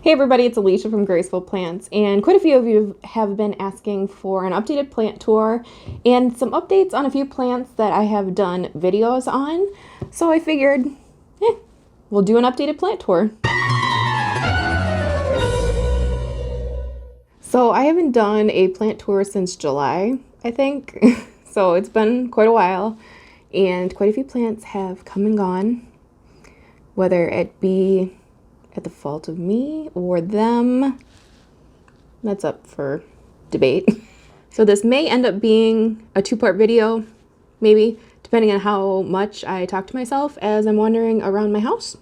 Hey everybody, it's Alicia from Graceful Plants, and quite a few of you have been asking for an updated plant tour and some updates on a few plants that I have done videos on. So I figured, we'll do an updated plant tour. So I haven't done a plant tour since July, I think. So it's been quite a while, and quite a few plants have come and gone, whether it be at the fault of me or them. That's up for debate. So this may end up being a two-part video, maybe, depending on how much I talk to myself as I'm wandering around my house.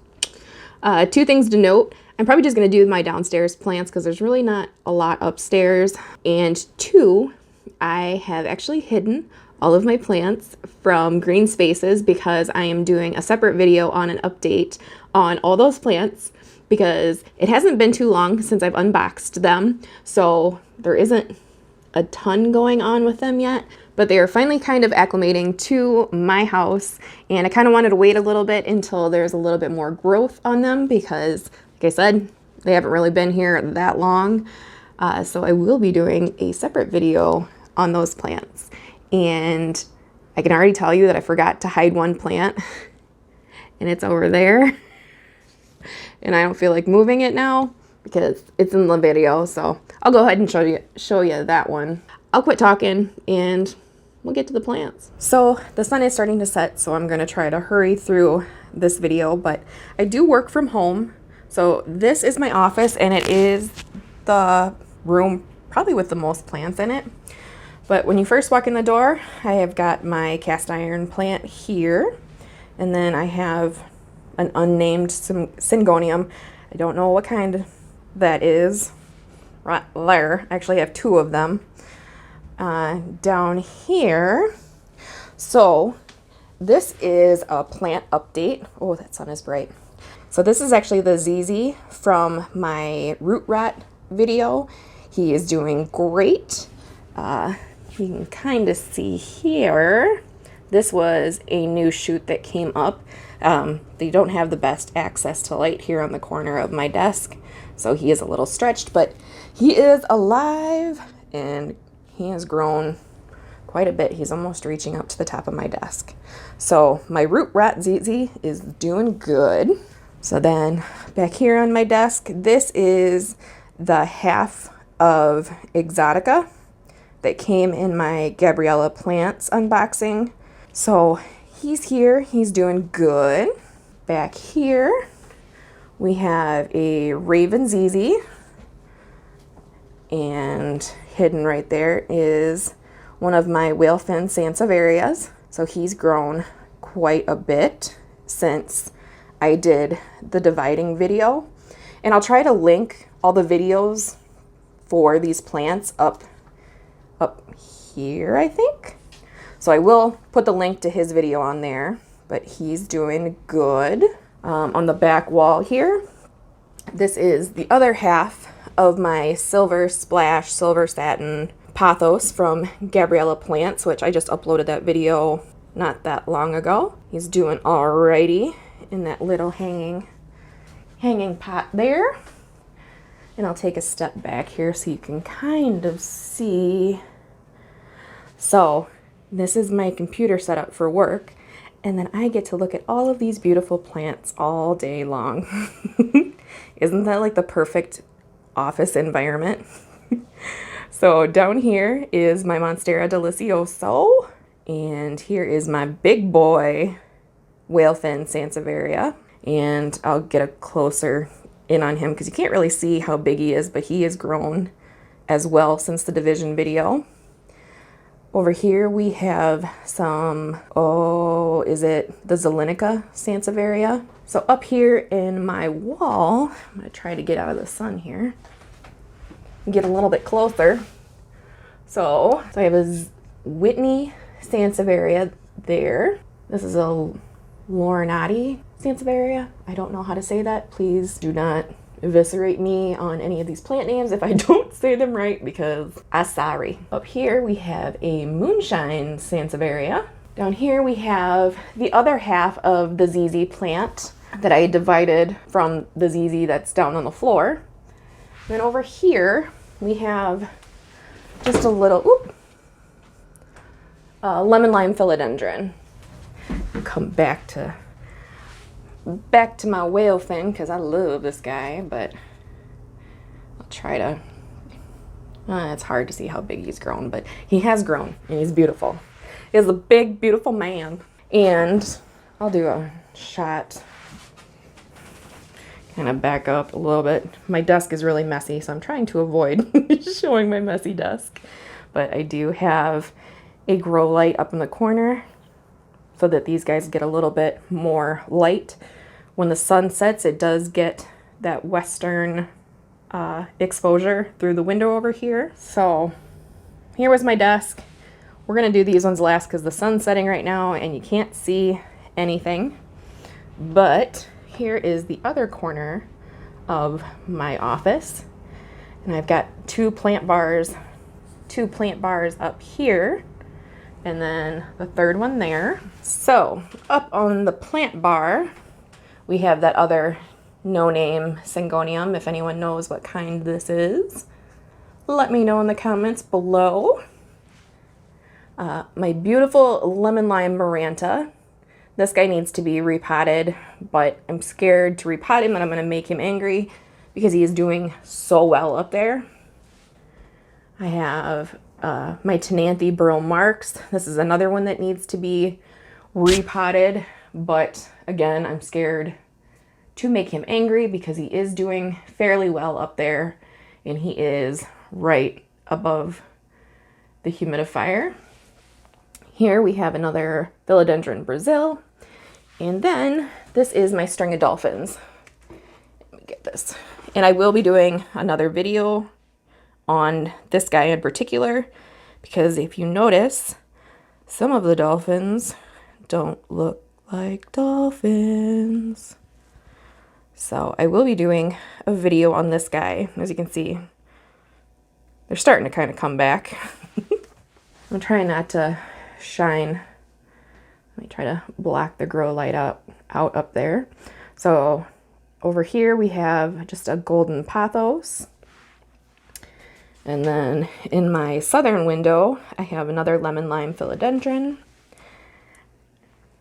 Two things to note. I'm probably just going to do my downstairs plants because there's really not a lot upstairs. And two, I have actually hidden all of my plants from green spaces because I am doing a separate video on an update on all those plants, because it hasn't been too long since I've unboxed them, so there isn't a ton going on with them yet, but they are finally kind of acclimating to my house, and I kind of wanted to wait a little bit until there's a little bit more growth on them because, like I said, they haven't really been here that long. So I will be doing a separate video on those plants, and I can already tell you that I forgot to hide one plant, and it's over there. And I don't feel like moving it now because it's in the video, so I'll go ahead and show you that one. I'll quit talking and we'll get to the plants. So the sun is starting to set, so I'm gonna try to hurry through this video, but I do work from home. So this is my office, and it is the room probably with the most plants in it. But when you first walk in the door, I have got my cast iron plant here, and then I have an unnamed syngonium. I don't know what kind that is. Right there. I actually have two of them. Down here. So this is a plant update. Oh, that sun is bright. So this is actually the ZZ from my root rot video. He is doing great. You can kind of see here. This was a new shoot that came up. They don't have the best access to light here on the corner of my desk, so he is a little stretched, but he is alive and he has grown quite a bit. He's almost reaching up to the top of my desk. So my root rat ZZ is doing good. So then back here on my desk, this is the half of Exotica that came in my Gabriella plants unboxing. So he's here, he's doing good. Back here, we have a Raven ZZ, and hidden right there is one of my whalefin sansevierias. So he's grown quite a bit since I did the dividing video. And I'll try to link all the videos for these plants up here, I think. So I will put the link to his video on there, but he's doing good. On the back wall here, this is the other half of my Silver Splash Silver Satin Pothos from Gabriella Plants, which I just uploaded that video not that long ago. He's doing alrighty in that little hanging pot there. And I'll take a step back here so you can kind of see. So this is my computer setup for work, and then I get to look at all of these beautiful plants all day long. Isn't that like the perfect office environment? So down here is my Monstera Delicioso, and here is my big boy whalefin sansevieria, and I'll get a closer in on him because you can't really see how big he is, but he has grown as well since the division video. Over here we have some, is it the Zelenica sansevieria? So up here in my wall, I'm gonna try to get out of the sun here and get a little bit closer. So I have a Whitney sansevieria there. This is a Laurinati sansevieria. I don't know how to say that. Please do not eviscerate me on any of these plant names if I don't say them right, because I'm sorry. Up here we have a Moonshine sansevieria. Down here we have the other half of the ZZ plant that I divided from the ZZ that's down on the floor. Then over here, we have just a little, lemon lime philodendron. Come back to my whale thing because I love this guy, but I'll try to, it's hard to see how big he's grown, but he has grown and he's beautiful. He's a big, beautiful man. And I'll do a shot, kind of back up a little bit. My desk is really messy, so I'm trying to avoid showing my messy desk. But I do have a grow light up in the corner so that these guys get a little bit more light. When the sun sets, it does get that western exposure through the window over here. So here was my desk. We're gonna do these ones last because the sun's setting right now and you can't see anything. But here is the other corner of my office. And I've got two plant bars up here, and then the third one there. So up on the plant bar, we have that other no-name Syngonium. If anyone knows what kind this is, let me know in the comments below. My beautiful lemon lime Maranta. This guy needs to be repotted, but I'm scared to repot him and I'm going to make him angry because he is doing so well up there. I have my Tenanthe Burl Marks. This is another one that needs to be repotted, but again, I'm scared to make him angry because he is doing fairly well up there and he is right above the humidifier. Here we have another Philodendron Brazil, and then this is my string of dolphins. Let me get this. And I will be doing another video on this guy in particular, because if you notice, some of the dolphins don't look like dolphins. So I will be doing a video on this guy. As you can see, they're starting to kind of come back. I'm trying not to shine. Let me try to block the grow light out up there. So over here we have just a golden pothos. And then in my southern window, I have another lemon lime philodendron.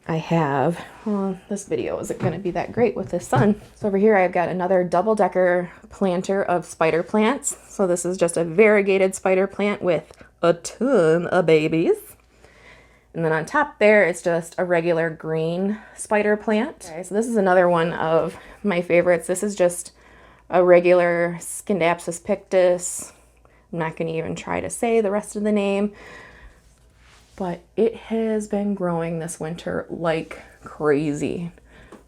I have, well, this video isn't going to be that great with the sun. So over here I've got another double-decker planter of spider plants. So this is just a variegated spider plant with a ton of babies. And then on top there, it's just a regular green spider plant. Okay, so this is another one of my favorites. This is just a regular Scindapsus pictus. I'm not going to even try to say the rest of the name, but it has been growing this winter like crazy.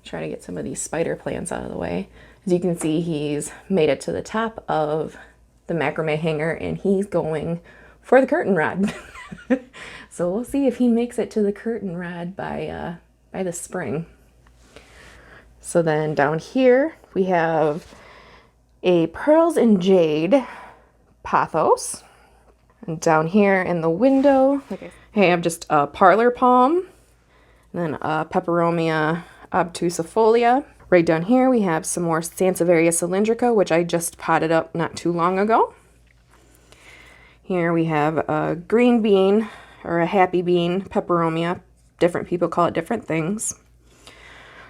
Try to get some of these spider plants out of the way. As you can see, he's made it to the top of the macrame hanger and he's going for the curtain rod. So we'll see if he makes it to the curtain rod by the spring. So then down here we have a Pearls and Jade pothos. And down here in the window, I have just a parlor palm, and then a Peperomia obtusifolia. Right down here we have some more Sansevieria cylindrica, which I just potted up not too long ago. Here we have a green bean, or a happy bean, Peperomia. Different people call it different things.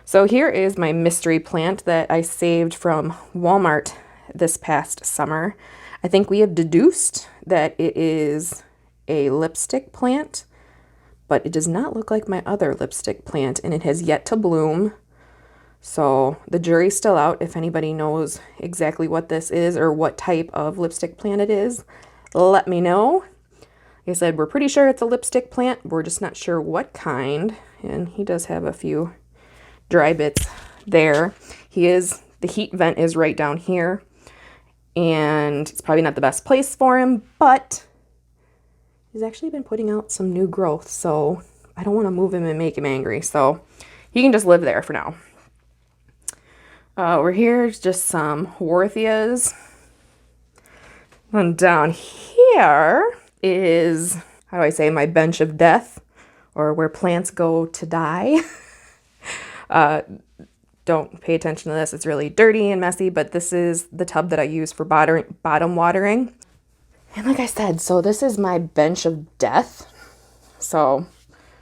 So here is my mystery plant that I saved from Walmart this past summer. I think we have deduced that it is a lipstick plant, but it does not look like my other lipstick plant, and it has yet to bloom. So the jury's still out. If anybody knows exactly what this is or what type of lipstick plant it is, let me know. Like I said, we're pretty sure it's a lipstick plant. We're just not sure what kind. And he does have a few dry bits there. The heat vent is right down here. And it's probably not the best place for him, but he's actually been putting out some new growth. So I don't want to move him and make him angry. So he can just live there for now. Over here is just some Warthias. And down here is, how do I say, my bench of death, or where plants go to die. don't pay attention to this. It's really dirty and messy, but this is the tub that I use for bottom watering. And like I said, so this is my bench of death. So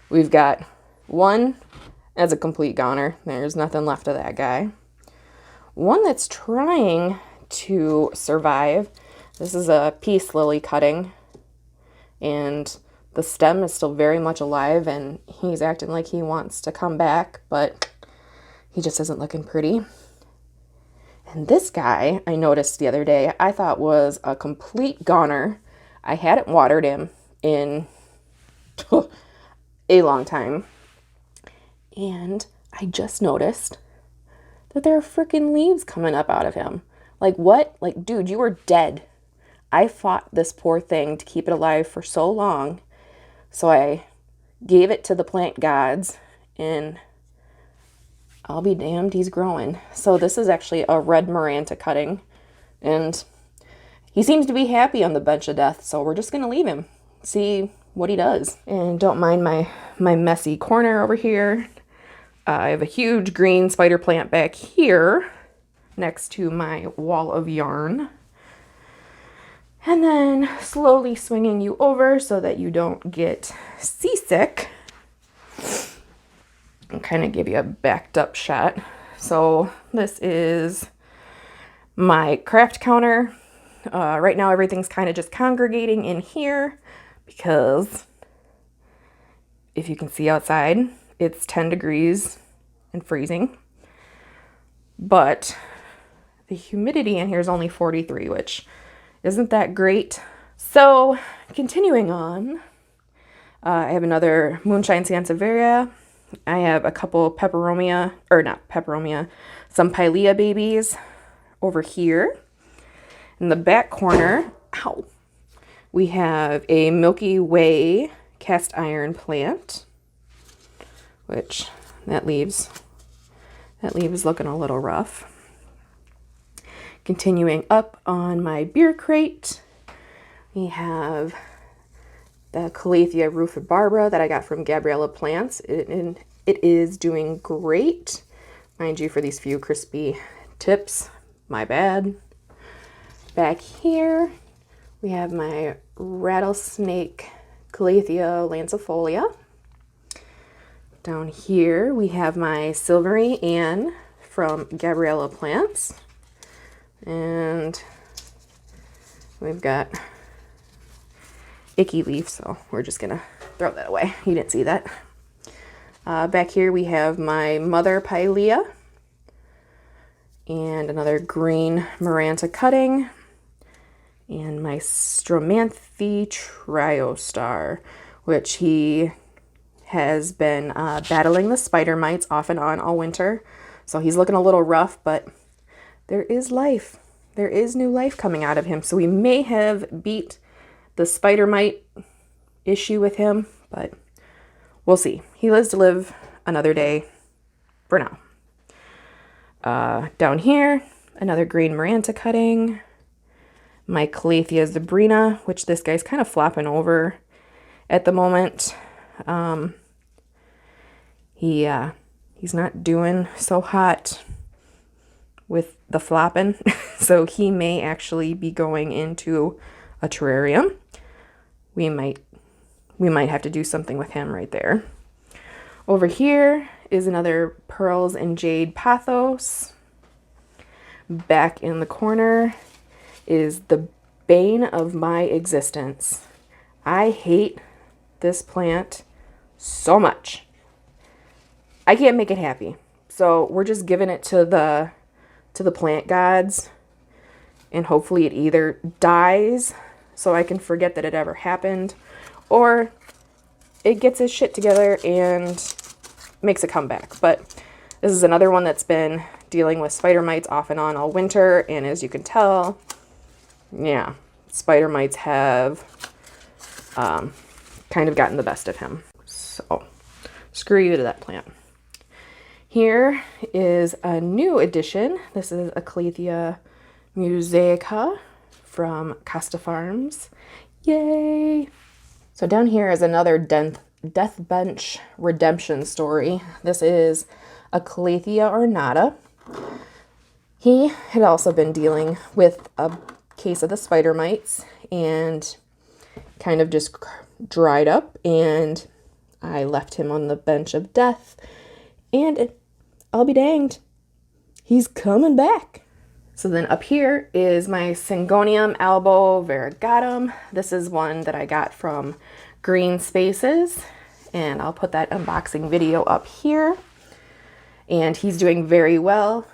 we've got one as a complete goner. There's nothing left of that guy. One that's trying to survive. This is a peace lily cutting, and the stem is still very much alive, and he's acting like he wants to come back, but he just isn't looking pretty. And this guy, I noticed the other day, I thought was a complete goner. I hadn't watered him in a long time. And I just noticed that there are freaking leaves coming up out of him. Like, what? Like, dude, you were dead. I fought this poor thing to keep it alive for so long. So I gave it to the plant gods, and I'll be damned, he's growing. So this is actually a red Maranta cutting, and he seems to be happy on the bench of death, so we're just going to leave him, see what he does. And don't mind my messy corner over here. I have a huge green spider plant back here next to my wall of yarn. And then slowly swinging you over so that you don't get seasick. And kind of give you a backed up shot. So this is my craft counter. Right now everything's kind of just congregating in here because if you can see outside, it's 10 degrees and freezing. But the humidity in here is only 43, which isn't that great. So continuing on, I have another Moonshine Sansevieria. I have a couple peperomia, or not peperomia, some pilea babies over here. In the back corner, ow, we have a Milky Way cast iron plant, which that leaves looking a little rough. Continuing up on my beer crate, we have the Calathea rufibarbara that I got from Gabriella Plants. It is doing great. Mind you, for these few crispy tips, my bad. Back here, we have my rattlesnake Calathea lancifolia. Down here, we have my Silvery Ann from Gabriella Plants. And we've got icky leaf, so we're just gonna throw that away. You didn't see that. Back here we have my Mother Pilea and another green Maranta cutting and my Stromanthe Triostar, which he has been battling the spider mites off and on all winter. So he's looking a little rough, but there is life. There is new life coming out of him. So we may have beat the spider mite issue with him, but we'll see. He lives to live another day for now. Down here, another green Maranta cutting. My Calathea zebrina, which this guy's kind of flopping over at the moment. He's not doing so hot with the flopping, so he may actually be going into a terrarium. We might have to do something with him right there. Over here is another Pearls and Jade Pothos. Back in the corner is the bane of my existence. I hate this plant so much. I can't make it happy. So we're just giving it to the plant gods, and hopefully it either dies so I can forget that it ever happened, or it gets his shit together and makes a comeback. But this is another one that's been dealing with spider mites off and on all winter, and as you can tell, yeah, spider mites have kind of gotten the best of him. So screw you to that plant. Here is a new addition. This is a Calathea musaica from Costa Farms. Yay! So down here is another death bench redemption story. This is a Calathea ornata. He had also been dealing with a case of the spider mites and kind of just dried up, and I left him on the bench of death, and I'll be danged, he's coming back. So then up here is my Syngonium albo variegatum. This is one that I got from Green Spaces, and I'll put that unboxing video up here. And he's doing very well,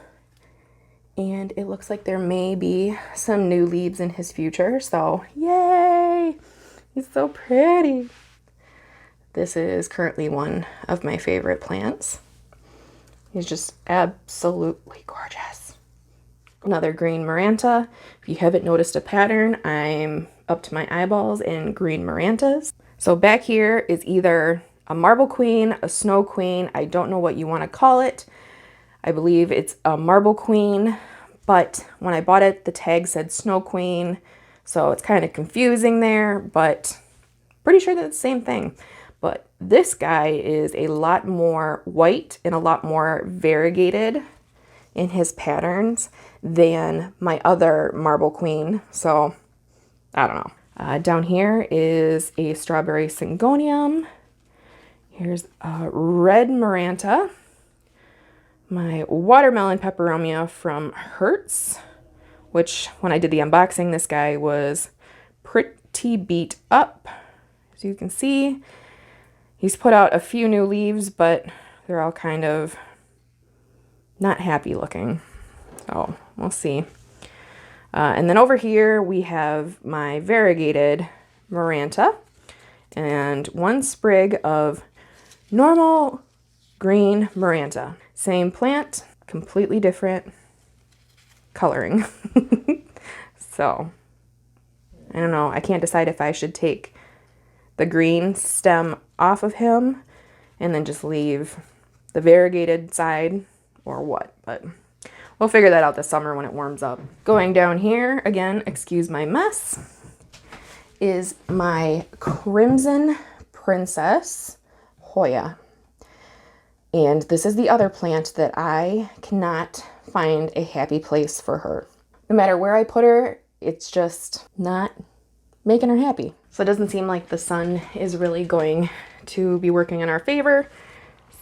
and it looks like there may be some new leaves in his future, so yay! He's so pretty. This is currently one of my favorite plants. He's just absolutely gorgeous. Another green Maranta. If you haven't noticed a pattern, I'm up to my eyeballs in green Marantas. So back here is either a marble queen, a snow queen. I don't know what you want to call it. I believe it's a marble queen, but when I bought it, the tag said snow queen. So it's kind of confusing there, but pretty sure that's the same thing. But this guy is a lot more white and a lot more variegated in his patterns than my other marble queen. So I don't know. Down here is a strawberry Syngonium. Here's a red Maranta. My watermelon peperomia from Hertz, which when I did the unboxing, this guy was pretty beat up. As you can see, he's put out a few new leaves, but they're all kind of not happy looking. So we'll see. And then over here we have my variegated Maranta and one sprig of normal green Maranta. Same plant, completely different coloring. So I don't know. I can't decide if I should take the green stem off of him and then just leave the variegated side or what, but we'll figure that out this summer when it warms up. Going down here, again, excuse my mess, is my Crimson Princess Hoya. And this is the other plant that I cannot find a happy place for her. No matter where I put her, it's just not making her happy. So it doesn't seem like the sun is really going to be working in our favor.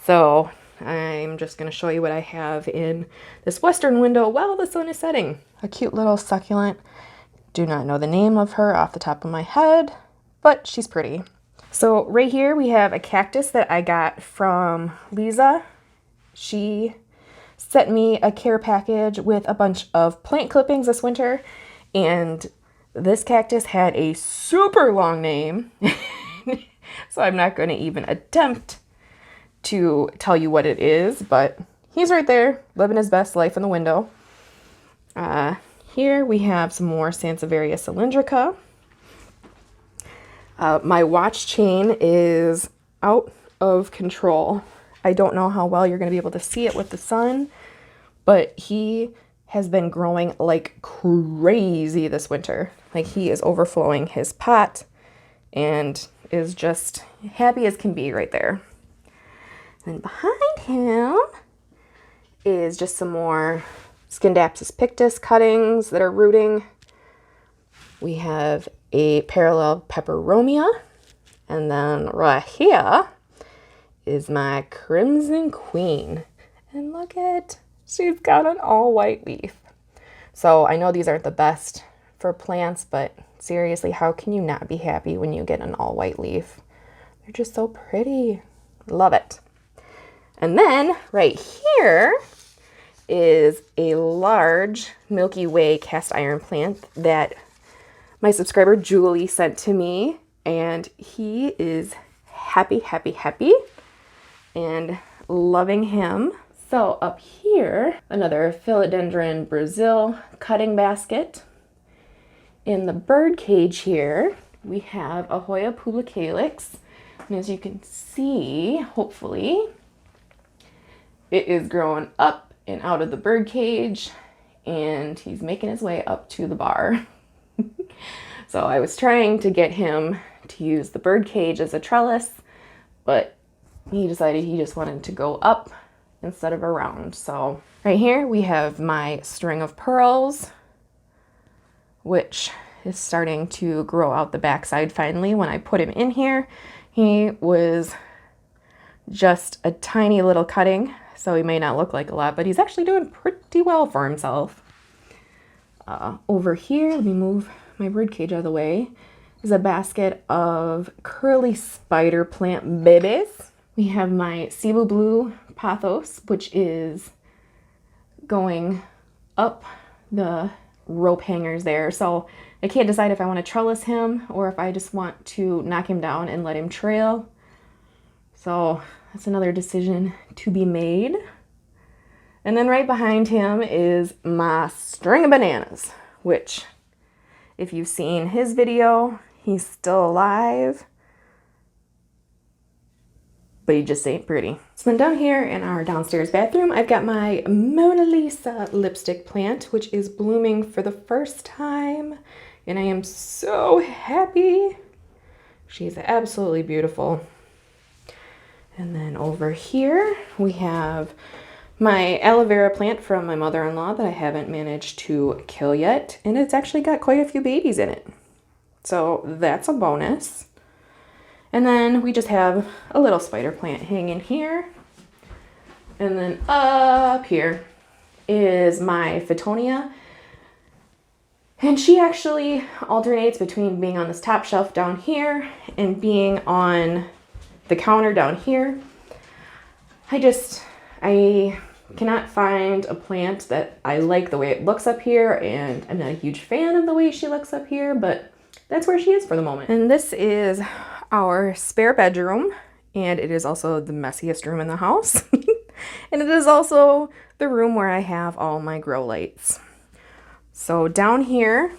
So I'm just going to show you what I have in this western window while the sun is setting. A cute little succulent. Do not know the name of her off the top of my head, but she's pretty. So right here we have a cactus that I got from Lisa. She sent me a care package with a bunch of plant clippings this winter, and this cactus had a super long name, so I'm not going to even attempt to tell you what it is, but he's right there living his best life in the window. Here we have some more Sansevieria cylindrica. My watch chain is out of control. I don't know how well you're going to be able to see it with the sun, but he has been growing like crazy this winter. Like, he is overflowing his pot and is just happy as can be right there. And behind him is just some more Scindapsus pictus cuttings that are rooting. We have a parallel peperomia, and then right here is my Crimson Queen. And look at, she's got an all white leaf. So I know these aren't the best for plants, but seriously, how can you not be happy when you get an all white leaf? They're just so pretty. Love it. And then right here is a large Milky Way cast iron plant that my subscriber Julie sent to me, and he is happy, happy, happy and loving him. So up here, another Philodendron Brazil cutting basket. In the bird cage here, we have a Hoya publicalis, and as you can see, hopefully, it is growing up and out of the bird cage, and he's making his way up to the bar. So I was trying to get him to use the bird cage as a trellis, but he decided he just wanted to go up instead of around. So right here we have my string of pearls, which is starting to grow out the backside finally. When I put him in here, he was just a tiny little cutting, so he may not look like a lot, but he's actually doing pretty well for himself. Over here, let me move my bird cage out of the way, is a basket of curly spider plant babies. We have my Cebu Blue pothos, which is going up the rope hangers there. So I can't decide if I want to trellis him or if I just want to knock him down and let him trail. So that's another decision to be made. And then right behind him is my string of bananas, which if you've seen his video, he's still alive, but he just ain't pretty. So then down here in our downstairs bathroom, I've got my Mona Lisa lipstick plant, which is blooming for the first time, and I am so happy. She's absolutely beautiful. And then over here, we have my aloe vera plant from my mother-in-law that I haven't managed to kill yet, and it's actually got quite a few babies in it. So that's a bonus. And then we just have a little spider plant hanging here. And then up here is my Fittonia. And she actually alternates between being on this top shelf down here and being on the counter down here. I cannot find a plant that I like the way it looks up here, and I'm not a huge fan of the way she looks up here, but that's where she is for the moment. And this is our spare bedroom, and it is also the messiest room in the house. And it is also the room where I have all my grow lights. So down here,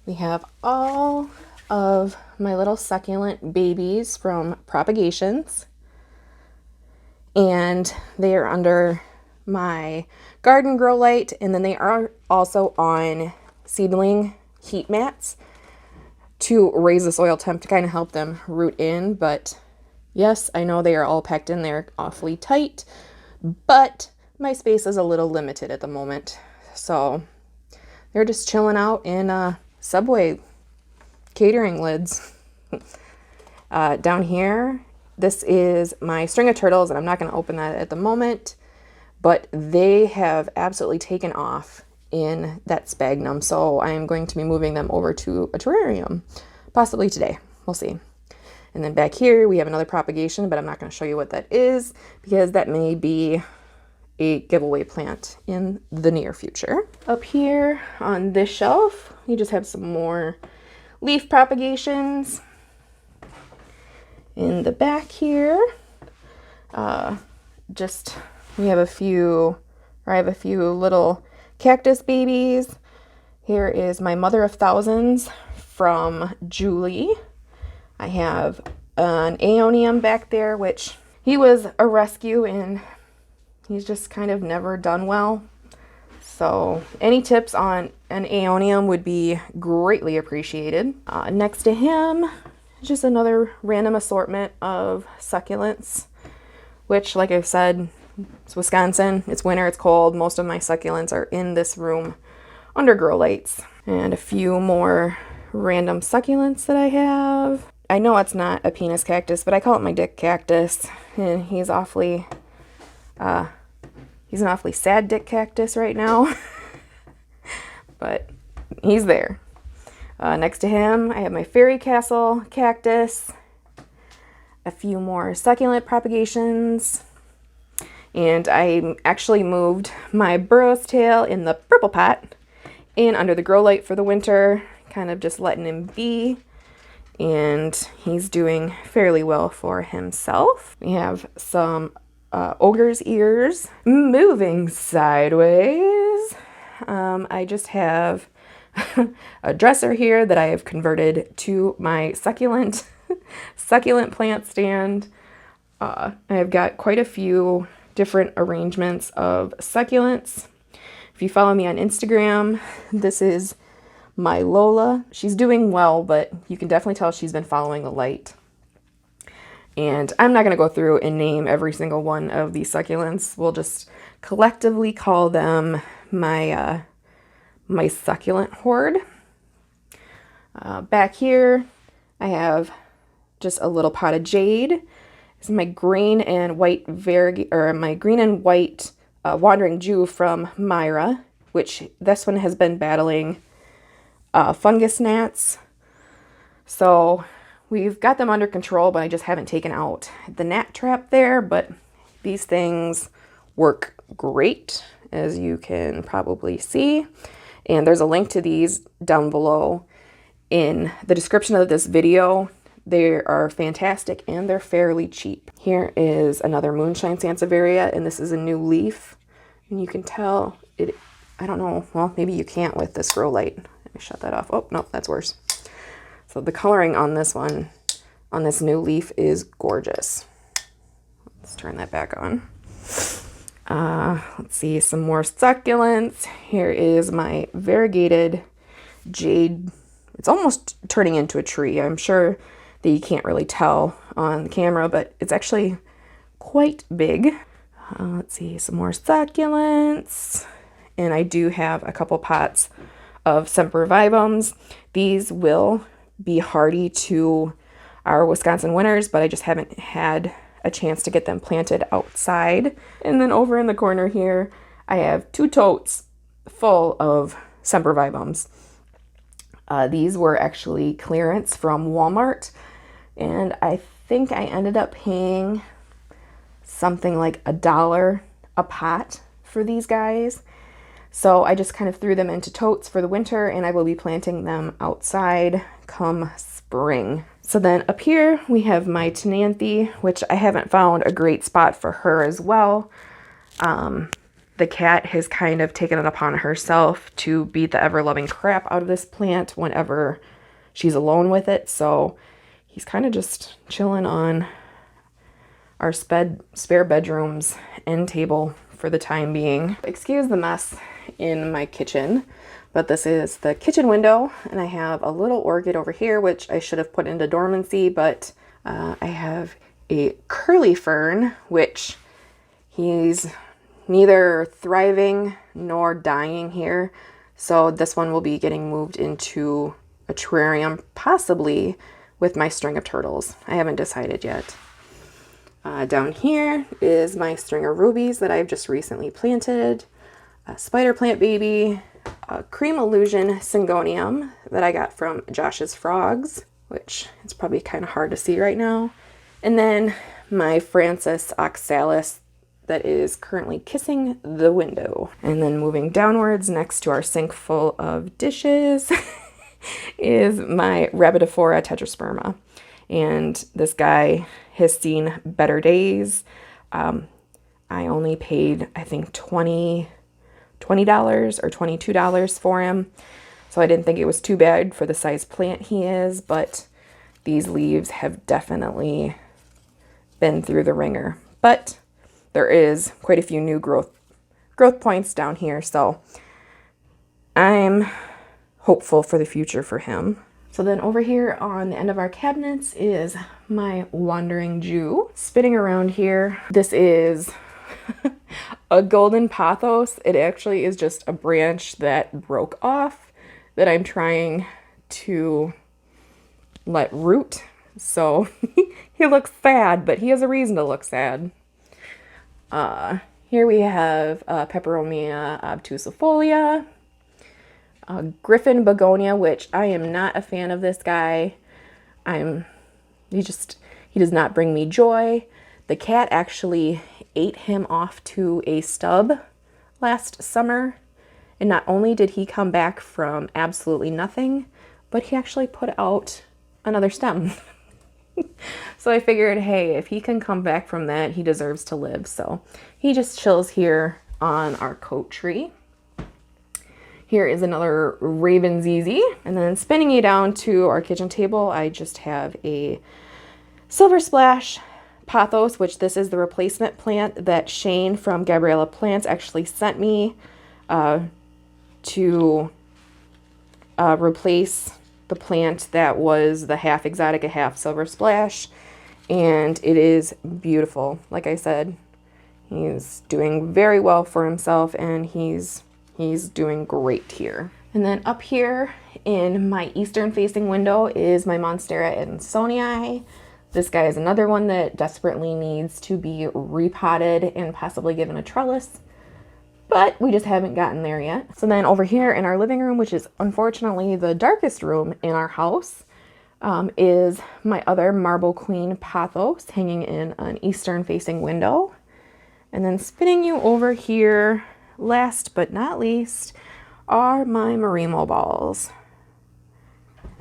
we have all of my little succulent babies from propagations, and they are under my garden grow light, and then they are also on seedling heat mats to raise the soil temp to kind of help them root in. But yes, I know they are all packed in there awfully tight, but my space is a little limited at the moment. So they're just chilling out in Subway catering lids. Down here, this is my string of turtles, and I'm not going to open that at the moment, but they have absolutely taken off in that sphagnum, so I am going to be moving them over to a terrarium, possibly today. We'll see. And then back here we have another propagation, but I'm not going to show you what that is because that may be a giveaway plant in the near future. Up here on this shelf, you just have some more leaf propagations. In the back here, I have a few little cactus babies. Here is my Mother of Thousands from Julie. I have an aeonium back there, which he was a rescue and he's just kind of never done well. So any tips on an aeonium would be greatly appreciated. Next to him, just another random assortment of succulents, which, like I said, it's Wisconsin, it's winter, it's cold. Most of my succulents are in this room under grow lights. And a few more random succulents that I have. I know it's not a penis cactus, but I call it my dick cactus. And he's an awfully sad dick cactus right now. But he's there. Next to him, I have my fairy castle cactus, a few more succulent propagations, and I actually moved my burro's tail in the purple pot in under the grow light for the winter, kind of just letting him be, and he's doing fairly well for himself. We have some ogre's ears moving sideways. I just have a dresser here that I have converted to my succulent plant stand. I've got quite a few different arrangements of succulents. If you follow me on Instagram, this is my Lola. She's doing well, but you can definitely tell she's been following the light. And I'm not going to go through and name every single one of these succulents. We'll just collectively call them my my succulent hoard. Back here, I have just a little pot of jade. This is my green and white wandering Jew from Myra, which this one has been battling fungus gnats. So we've got them under control, but I just haven't taken out the gnat trap there. But these things work great, as you can probably see. And there's a link to these down below in the description of this video. They are fantastic and they're fairly cheap. Here is another moonshine sansevieria, and this is a new leaf. And you can tell it, I don't know, well, maybe you can't with this grow light. Let me shut that off. Oh, no, that's worse. So the coloring on this one, on this new leaf, is gorgeous. Let's turn that back on. Let's see, some more succulents. Here is my variegated jade. It's almost turning into a tree. I'm sure that you can't really tell on the camera, but it's actually quite big. Let's see, some more succulents. And I do have a couple pots of sempervivums. These will be hardy to our Wisconsin winters, but I just haven't had a chance to get them planted outside. And then over in the corner here, I have 2 totes full of sempervivums. These were actually clearance from Walmart, and I think I ended up paying something like $1 a pot for these guys. So I just kind of threw them into totes for the winter, and I will be planting them outside come spring. So then up here we have my Tenanthe, which I haven't found a great spot for her as well. The cat has kind of taken it upon herself to beat the ever-loving crap out of this plant whenever she's alone with it. So he's kind of just chilling on our spare bedroom's end table for the time being. Excuse the mess in my kitchen, but this is the kitchen window, and I have a little orchid over here, which I should have put into dormancy, but I have a curly fern, which he's neither thriving nor dying here. So this one will be getting moved into a terrarium, possibly with my string of turtles. I haven't decided yet. Down here is my string of rubies that I've just recently planted. A spider plant baby, a cream illusion syngonium that I got from Josh's Frogs, which it's probably kind of hard to see right now. And then my Francis oxalis that is currently kissing the window. And then moving downwards next to our sink full of dishes is my Rabidophora tetrasperma. And this guy has seen better days. I only paid, I think, $20 or $22 for him. So I didn't think it was too bad for the size plant he is, but these leaves have definitely been through the ringer. But there is quite a few new growth points down here, so I'm hopeful for the future for him. So then over here on the end of our cabinets is my wandering Jew. Spinning around here, this is a golden pothos. It actually is just a branch that broke off that I'm trying to let root. So he looks sad, but he has a reason to look sad. Here we have Peperomia obtusifolia, Griffin begonia, which I am not a fan of this guy. He does not bring me joy. The cat actually ate him off to a stub last summer, and not only did he come back from absolutely nothing, but he actually put out another stem. So I figured, hey, if he can come back from that, he deserves to live. So he just chills here on our coat tree. Here is another Raven ZZ. And then spinning you down to our kitchen table, I just have a Silver Splash pothos, which this is the replacement plant that Shane from Gabriella Plants actually sent me to replace the plant that was the half exotic, a half Silver Splash. and it is beautiful. Like I said, he's doing very well for himself, and he's doing great here. And then up here in my eastern facing window is my Monstera Ansonii. This guy is another one that desperately needs to be repotted and possibly given a trellis, but we just haven't gotten there yet. So then over here in our living room, which is unfortunately the darkest room in our house, is my other Marble Queen pothos hanging in an eastern facing window. And then spinning you over here, last but not least, are my Marimo balls.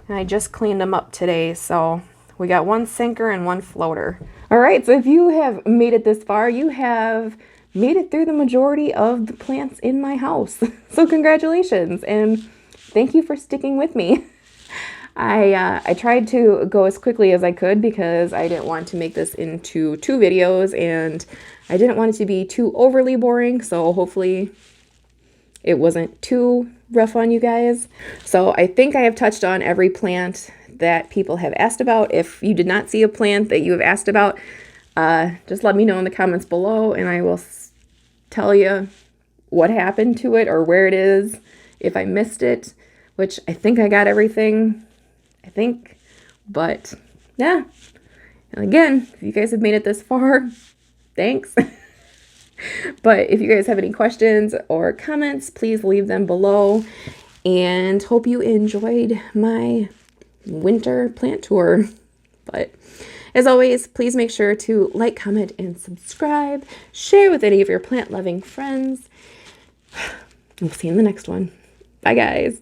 And I just cleaned them up today, so we got one sinker and one floater. All right, so if you have made it this far, you have made it through the majority of the plants in my house. So congratulations, and thank you for sticking with me. I tried to go as quickly as I could because I didn't want to make this into 2 videos, and I didn't want it to be too overly boring, so hopefully it wasn't too rough on you guys. So I think I have touched on every plant that people have asked about. If you did not see a plant that you have asked about, just let me know in the comments below, and I will tell you what happened to it or where it is if I missed it, which I think I got everything. I think, but yeah. And again, if you guys have made it this far, thanks. But if you guys have any questions or comments, please leave them below, and hope you enjoyed my winter plant tour. But as always, please make sure to like, comment, and subscribe. Share with any of your plant loving friends. We'll see you in the next one. Bye guys.